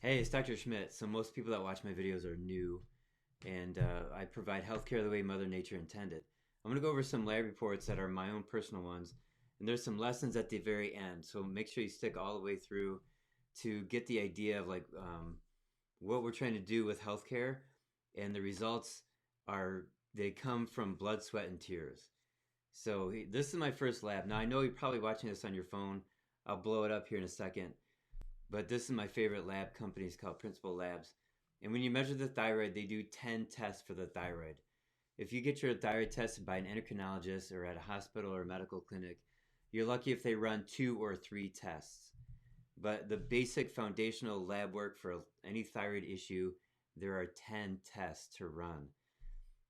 Hey, it's Dr. Schmidt. So most people that watch my videos are new, and I provide healthcare the way Mother Nature intended. I'm going to go over some lab reports that are my own personal ones, and there's some lessons at the very end. So make sure you stick all the way through to get the idea of what we're trying to do with healthcare, and the results are they come from blood, sweat, and tears. So this is my first lab. Now I know you're probably watching this on your phone. I'll blow it up here in a second. But this is my favorite lab company. It's called Principal Labs. And when you measure the thyroid, they do 10 tests for the thyroid. If you get your thyroid tested by an endocrinologist or at a hospital or a medical clinic, you're lucky if they run 2 or 3 tests. But the basic foundational lab work for any thyroid issue, there are 10 tests to run.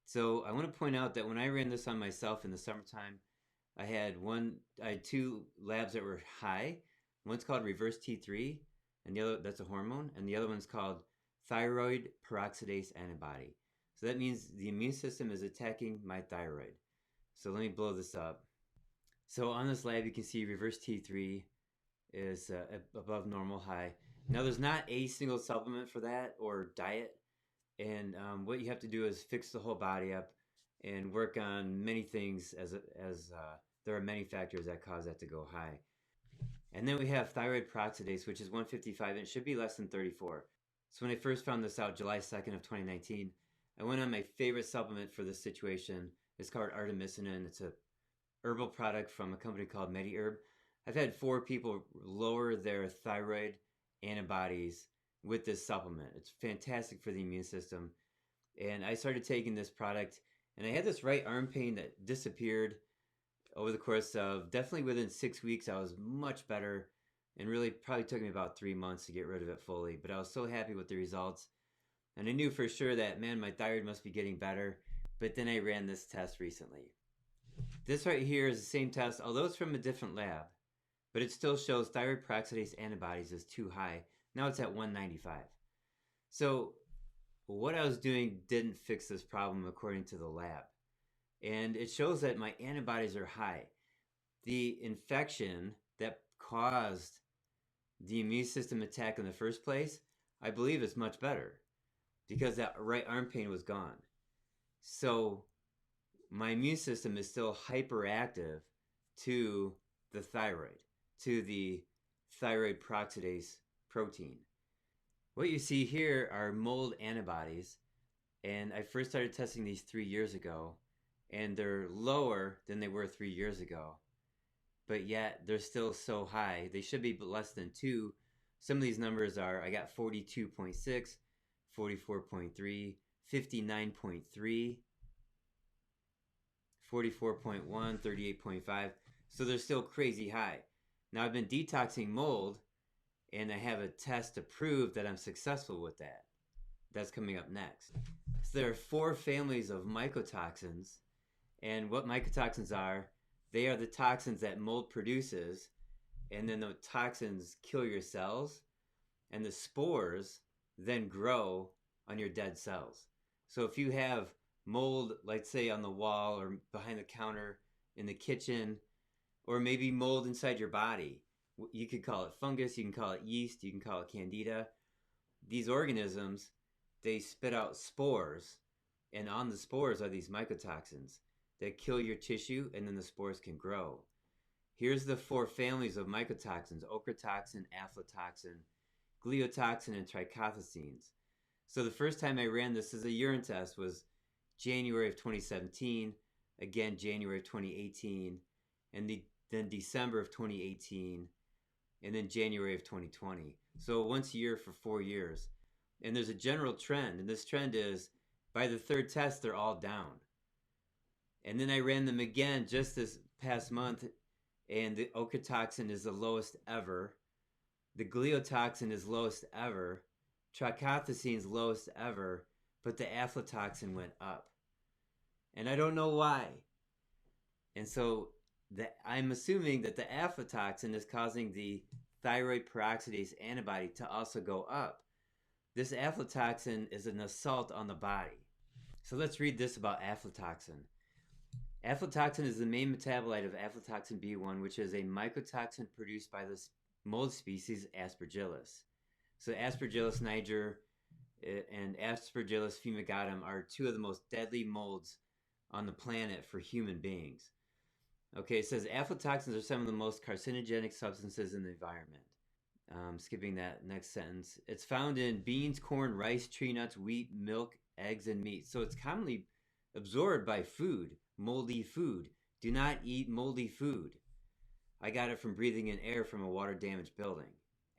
So I want to point out that when I ran this on myself in the summertime, I had 2 labs that were high. One's called reverse T3, and the other that's a hormone, and the other one's called thyroid peroxidase antibody. So that means the immune system is attacking my thyroid. So let me blow this up. So on this lab, you can see reverse T3 is above normal high. Now there's not a single supplement for that or diet, and what you have to do is fix the whole body up and work on many things as there are many factors that cause that to go high. And then we have thyroid peroxidase, which is 155, and it should be less than 34. So when I first found this out, July 2nd of 2019, I went on my favorite supplement for this situation. It's called artemisinin. It's a herbal product from a company called MediHerb. I've had 4 people lower their thyroid antibodies with this supplement. It's fantastic for the immune system. And I started taking this product, and I had this right arm pain that disappeared over the course of definitely within 6 weeks. I was much better, and really probably took me about 3 months to get rid of it fully. But I was so happy with the results, and I knew for sure that, man, my thyroid must be getting better. But then I ran this test recently. This right here is the same test, although it's from a different lab, but it still shows thyroid peroxidase antibodies is too high. Now it's at 195. So what I was doing didn't fix this problem according to the lab. And it shows that my antibodies are high. The infection that caused the immune system attack in the first place, I believe is much better because that right arm pain was gone. So my immune system is still hyperactive to the thyroid, to the thyroid peroxidase protein. What you see here are mold antibodies, and I first started testing these 3 years ago, and they're lower than they were 3 years ago, but yet they're still so high. They should be less than 2. Some of these numbers are, I got 42.6, 44.3, 59.3, 44.1, 38.5. So they're still crazy high. Now I've been detoxing mold, and I have a test to prove that I'm successful with that. That's coming up next. So there are 4 families of mycotoxins, and what mycotoxins are, they are the toxins that mold produces, and then the toxins kill your cells, and the spores then grow on your dead cells. So if you have mold, like say on the wall or behind the counter in the kitchen, or maybe mold inside your body, you could call it fungus, you can call it yeast, you can call it candida. These organisms, they spit out spores, and on the spores are these mycotoxins that kill your tissue, and then the spores can grow. Here's the 4 families of mycotoxins: ochratoxin, aflatoxin, gliotoxin, and trichothecenes. So the first time I ran this as a urine test was January of 2017, again January of 2018, and then December of 2018, and then January of 2020. So once a year for 4 years. And there's a general trend, and this trend is by the 3rd test, they're all down. And then I ran them again just this past month, and the ochratoxin is the lowest ever. The gliotoxin is lowest ever. Trichothecene's lowest ever, but the aflatoxin went up. And I don't know why. And so I'm assuming that the aflatoxin is causing the thyroid peroxidase antibody to also go up. This aflatoxin is an assault on the body. So let's read this about aflatoxin. Aflatoxin is the main metabolite of aflatoxin B1, which is a mycotoxin produced by the mold species Aspergillus. So Aspergillus niger and Aspergillus fumigatum are two of the most deadly molds on the planet for human beings. Okay, it says aflatoxins are some of the most carcinogenic substances in the environment. Skipping that next sentence. It's found in beans, corn, rice, tree nuts, wheat, milk, eggs, and meat. So it's commonly absorbed by food, moldy food. Do not eat moldy food. I got it from breathing in air from a water-damaged building.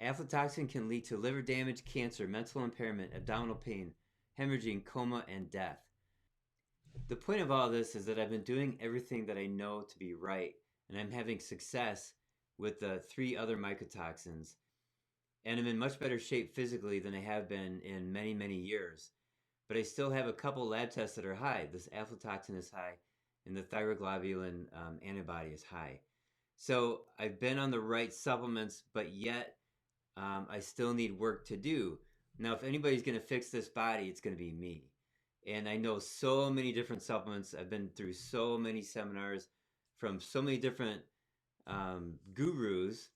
Aflatoxin can lead to liver damage, cancer, mental impairment, abdominal pain, hemorrhaging, coma, and death. The point of all this is that I've been doing everything that I know to be right, and I'm having success with the 3 other mycotoxins, and I'm in much better shape physically than I have been in many, many years. But I still have a couple lab tests that are high. This aflatoxin is high, and the thyroglobulin antibody is high. So I've been on the right supplements, but yet I still need work to do. Now, if anybody's going to fix this body, it's going to be me. And I know so many different supplements. I've been through so many seminars from so many different gurus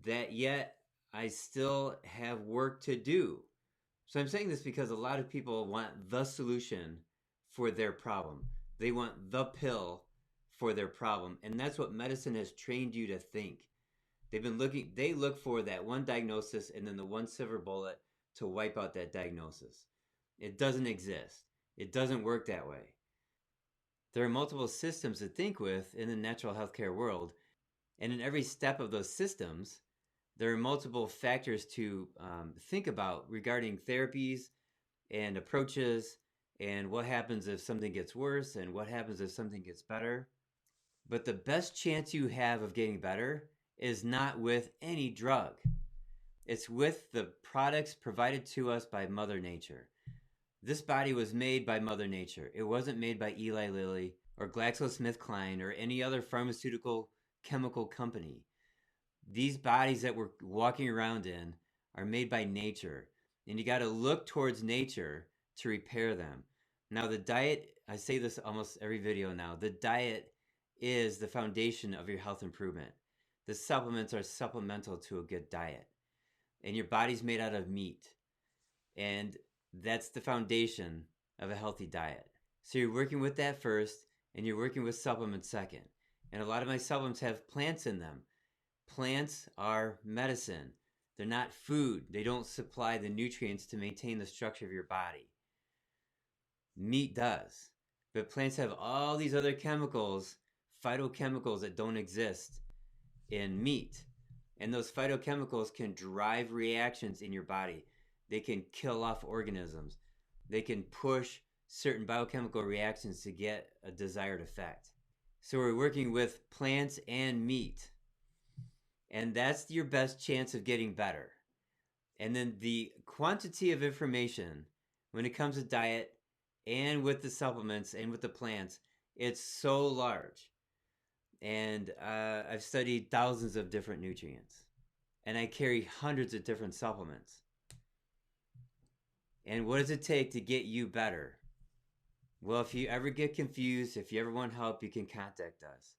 that yet I still have work to do. So I'm saying this because a lot of people want the solution for their problem. They want the pill for their problem. And that's what medicine has trained you to think. They look for that one diagnosis and then the one silver bullet to wipe out that diagnosis. It doesn't exist. It doesn't work that way. There are multiple systems to think with in the natural healthcare world. And in every step of those systems, there are multiple factors to think about regarding therapies and approaches and what happens if something gets worse and what happens if something gets better. But the best chance you have of getting better is not with any drug. It's with the products provided to us by Mother Nature. This body was made by Mother Nature. It wasn't made by Eli Lilly or GlaxoSmithKline or any other pharmaceutical chemical company. These bodies that we're walking around in are made by nature, and you got to look towards nature to repair them. Now, the diet, I say this almost every video now, the diet is the foundation of your health improvement. The supplements are supplemental to a good diet. And your body's made out of meat. And that's the foundation of a healthy diet. So you're working with that first, and you're working with supplements second. And a lot of my supplements have plants in them. Plants are medicine. They're not food. They don't supply the nutrients to maintain the structure of your body. Meat does. But plants have all these other chemicals, phytochemicals that don't exist in meat. And those phytochemicals can drive reactions in your body. They can kill off organisms. They can push certain biochemical reactions to get a desired effect. So we're working with plants and meat. And that's your best chance of getting better. And then the quantity of information when it comes to diet and with the supplements and with the plants, it's so large. And I've studied thousands of different nutrients. And I carry hundreds of different supplements. And what does it take to get you better? Well, if you ever get confused, if you ever want help, you can contact us.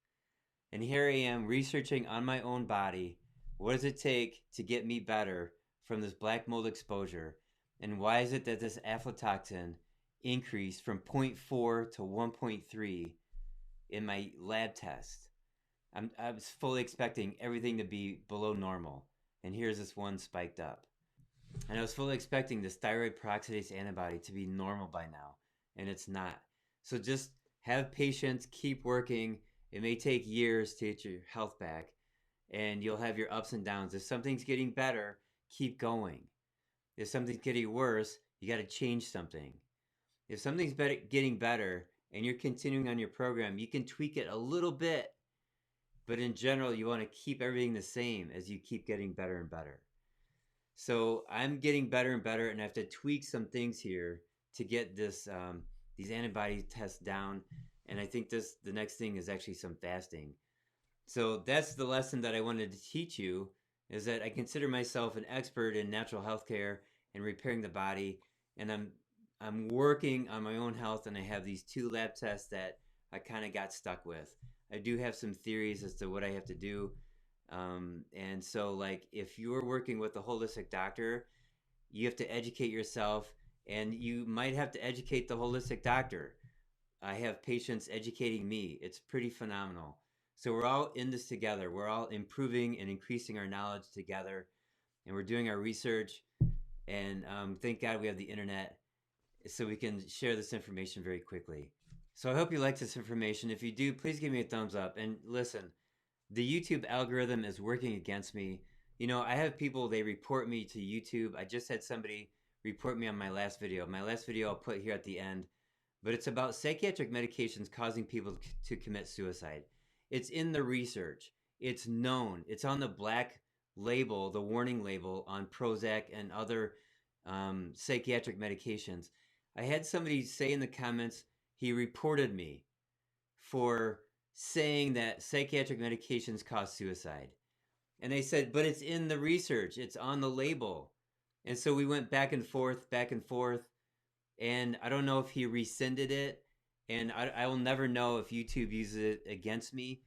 And here I am researching on my own body, what does it take to get me better from this black mold exposure? And why is it that this aflatoxin increased from 0.4 to 1.3 in my lab test? I was fully expecting everything to be below normal. And here's this one spiked up. And I was fully expecting this thyroid peroxidase antibody to be normal by now. And it's not. So just have patience, keep working. It may take years to get your health back. And you'll have your ups and downs. If something's getting better, keep going. If something's getting worse, you got to change something. If something's getting better and you're continuing on your program, you can tweak it a little bit. But in general, you want to keep everything the same as you keep getting better and better. So I'm getting better and better, and I have to tweak some things here to get this these antibody tests down. And I think the next thing is actually some fasting. So that's the lesson that I wanted to teach you, is that I consider myself an expert in natural healthcare and repairing the body, and I'm working on my own health, and I have these 2 lab tests that I kind of got stuck with. I do have some theories as to what I have to do, And so, like, if you're working with a holistic doctor, you have to educate yourself, and you might have to educate the holistic doctor. I have patients educating me. It's pretty phenomenal. So we're all in this together. We're all improving and increasing our knowledge together, and we're doing our research. And thank God we have the internet, so we can share this information very quickly. So I hope you like this information. If you do, please give me a thumbs up. And listen, the YouTube algorithm is working against me. You know, I have people, they report me to YouTube. I just had somebody report me on my last video. My last video I'll put here at the end, but it's about psychiatric medications causing people to commit suicide. It's in the research. It's known. It's on the black label, the warning label on Prozac and other psychiatric medications. I had somebody say in the comments he reported me for saying that psychiatric medications cause suicide. And they said, but it's in the research, it's on the label. And so we went back and forth, back and forth. And I don't know if he rescinded it. And I will never know if YouTube uses it against me.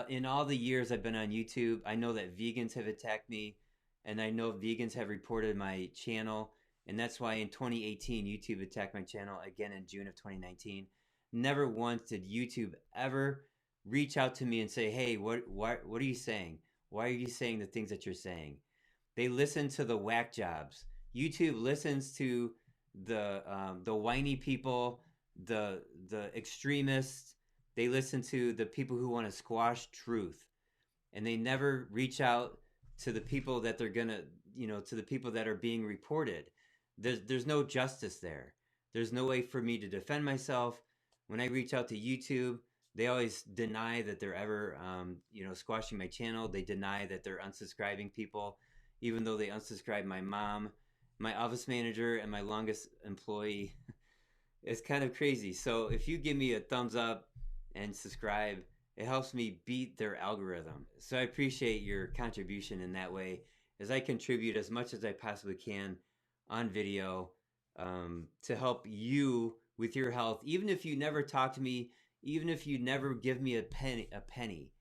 In all the years I've been on YouTube, I know that vegans have attacked me. And I know vegans have reported my channel. And that's why in 2018, YouTube attacked my channel again in June of 2019. Never once did YouTube ever reach out to me and say, hey, what are you saying? Why are you saying the things that you're saying? They listen to the whack jobs. YouTube listens to the whiny people, the extremists. They listen to the people who want to squash truth, and they never reach out to the people that they're gonna, to the people that are being reported. There's no justice there. There's no way for me to defend myself. When I reach out to YouTube, they always deny that they're ever, squashing my channel. They deny that they're unsubscribing people, even though they unsubscribed my mom, my office manager, and my longest employee. It's kind of crazy. So if you give me a thumbs up and subscribe, it helps me beat their algorithm. So I appreciate your contribution in that way, as I contribute as much as I possibly can on video to help you with your health. Even if you never talk to me, even if you never give me a penny,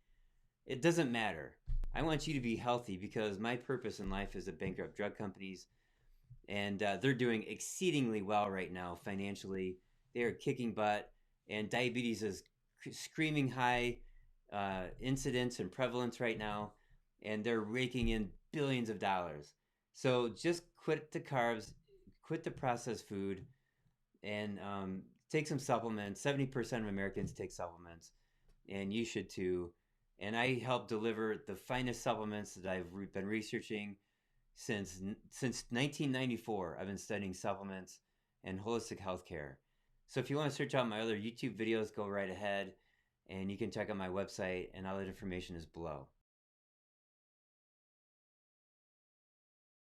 it doesn't matter. I want you to be healthy, because my purpose in life is to bankrupt drug companies, and they're doing exceedingly well right now financially. They are kicking butt, and diabetes is screaming high incidence and prevalence right now, and they're raking in billions of dollars. So just quit the carbs, quit the processed food, and take some supplements. 70% of Americans take supplements, and you should too. And I help deliver the finest supplements that I've been researching since 1994. I've been studying supplements and holistic healthcare. So if you want to search out my other YouTube videos, go right ahead, and you can check out my website, and all that information is below.